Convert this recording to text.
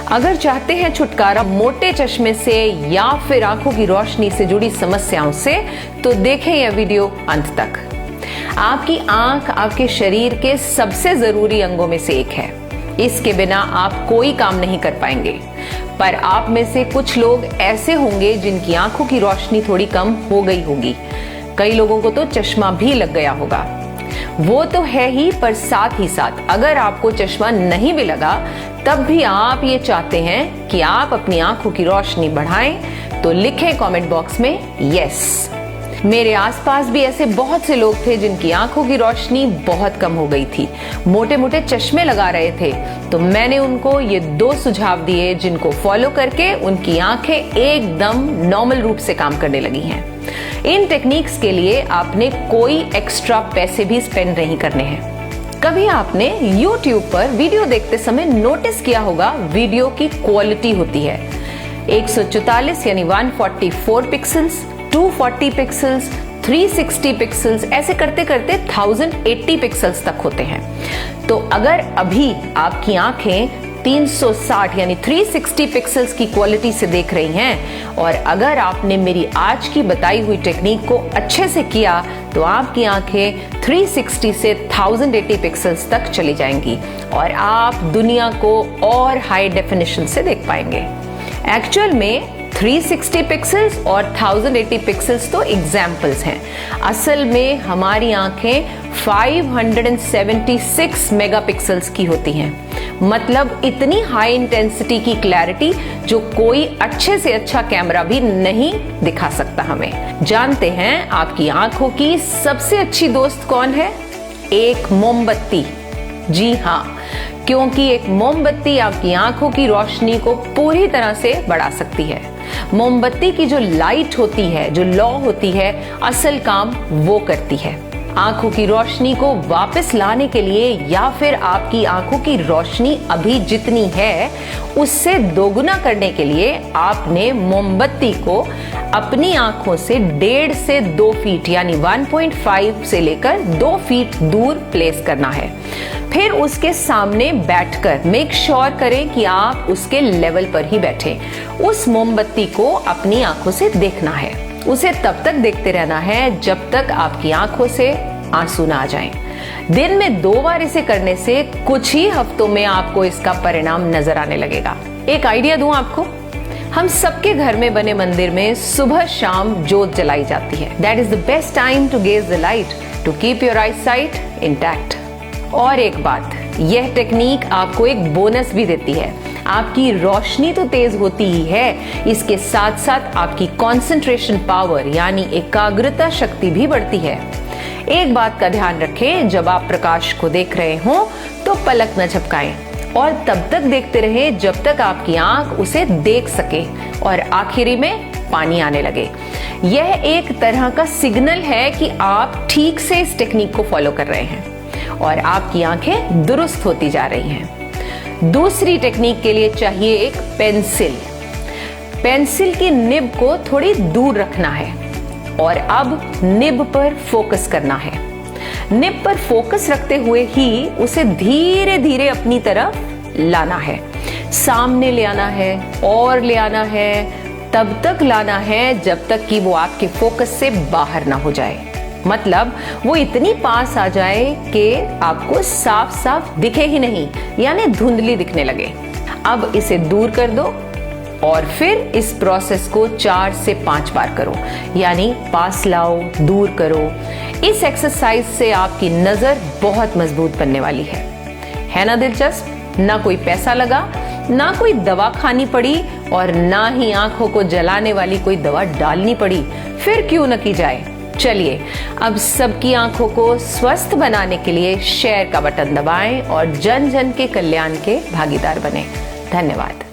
अगर चाहते हैं छुटकारा मोटे चश्मे से या फिर आंखों की रोशनी से जुड़ी समस्याओं से, तो देखें यह वीडियो अंत तक। आपकी आंख आपके शरीर के सबसे जरूरी अंगों में से एक है। इसके बिना आप कोई काम नहीं कर पाएंगे। पर आप में से कुछ लोग ऐसे होंगे जिनकी आंखों की रोशनी थोड़ी कम हो गई होगी। कई लोगों को तो चश्मा भी लग गया होगा। वो तो है ही, पर साथ ही साथ अगर आपको चश्मा नहीं भी लगा तब भी आप ये चाहते हैं कि आप अपनी आंखों की रोशनी बढ़ाएं, तो लिखें कमेंट बॉक्स में यस। मेरे आसपास भी ऐसे बहुत से लोग थे जिनकी आंखों की रोशनी बहुत कम हो गई थी, मोटे मोटे चश्मे लगा रहे थे। तो मैंने उनको ये 2 सुझाव दिए जिनको फॉलो करके उनकी आंखें एकदम नॉर्मल रूप से काम करने लगी हैं। इन टेक्निक्स के लिए आपने कोई एक्स्ट्रा पैसे भी स्पेंड नहीं करने हैं। कभी आपने YouTube पर वीडियो देखते समय नोटिस किया होगा, वीडियो की क्वालिटी होती है 144 यानी 144 पिक्सल्स, 240 पिक्सल्स, 360 पिक्सल्स, ऐसे करते करते 1080 पिक्सल्स तक होते हैं। तो अगर अभी आपकी आंखें 360 यानी 360 पिक्सल्स की क्वालिटी से देख रही हैं और अगर आपने मेरी आज की बताई हुई टेक्निक को अच्छे से किया, तो आपकी आंखें 360 से 1080 पिक्सल्स तक चली जाएंगी और आप दुनिया को और हाई डेफिनेशन से देख पाएंगे। एक्चुअल में 360 पिक्सल्स और 1080 पिक्सल्स तो एग्जाम्पल्स हैं। असल में हमारी आंखें 576 मेगापिक्सल्स की होती हैं। मतलब इतनी हाई इंटेंसिटी की क्लैरिटी जो कोई अच्छे से अच्छा कैमरा भी नहीं दिखा सकता हमें। जानते हैं आपकी आंखों की सबसे अच्छी दोस्त कौन है? एक मोमबत्ती। जी हाँ, क्योंकि एक मोमबत्ती आपकी आंखों की रोशनी को पूरी तरह से बढ़ा सकती है। मोमबत्ती की जो लाइट होती है, जो लौ होती है, असल काम वो करती है। आंखों की रोशनी को वापस लाने के लिए या फिर आपकी आंखों की रोशनी अभी जितनी है उससे दोगुना करने के लिए आपने मोमबत्ती को अपनी आंखों से 1.5 से 2 फीट यानी 1.5 से लेकर 2 फीट दूर प्लेस करना है। फिर उसके सामने बैठकर मेक श्योर करें कि आप उसके लेवल पर ही बैठें। उस मोमबत्ती को अपनी आंखों से देखना है। उसे तब तक देखते रहना है जब तक आपकी आंखों से आंसू ना आ जाएं। दिन में 2 बार इसे करने से कुछ ही हफ्तों में आपको इसका परिणाम नजर आने लगेगा। एक आइडिया दूं आपको, हम सबके घर में बने मंदिर में सुबह शाम जोत जलाई जाती है। That is the best time to gaze the light to keep your eye sight intact. और एक बात, यह टेक्निक आपको एक बोनस भी देती है। आपकी रोशनी तो तेज होती ही है, इसके साथ साथ आपकी कंसंट्रेशन पावर यानी एकाग्रता शक्ति भी बढ़ती है। एक बात का ध्यान रखें, जब आप प्रकाश को देख रहे हो तो पलक न झपकाएं और तब तक देखते रहे जब तक आपकी आंख उसे देख सके और आखिरी में पानी आने लगे। यह एक तरह का सिग्नल है कि आप ठीक से इस टेक्निक को फॉलो कर रहे हैं और आपकी आंखें दुरुस्त होती जा रही हैं। दूसरी टेक्निक के लिए चाहिए एक पेंसिल। पेंसिल की निब को थोड़ी दूर रखना है और अब निब पर फोकस करना है। निब पर फोकस रखते हुए ही उसे धीरे धीरे अपनी तरफ लाना है, सामने ले आना है और ले आना है, तब तक लाना है जब तक कि वो आपके फोकस से बाहर ना हो जाए। मतलब वो इतनी पास आ जाए कि आपको साफ साफ दिखे ही नहीं, यानी धुंधली दिखने लगे। अब इसे दूर कर दो और फिर इस प्रोसेस को 4 से 5 बार करो, यानी पास लाओ, दूर करो। इस एक्सरसाइज से आपकी नजर बहुत मजबूत बनने वाली है ना दिलचस्प? ना कोई पैसा लगा, ना कोई दवा खानी पड़ी और ना ही आंखों को जलाने वाली कोई दवा डालनी पड़ी। फिर क्यों न की जाए। चलिए अब सबकी आंखों को स्वस्थ बनाने के लिए शेयर का बटन दबाएं और जन जन के कल्याण के भागीदार बने। धन्यवाद।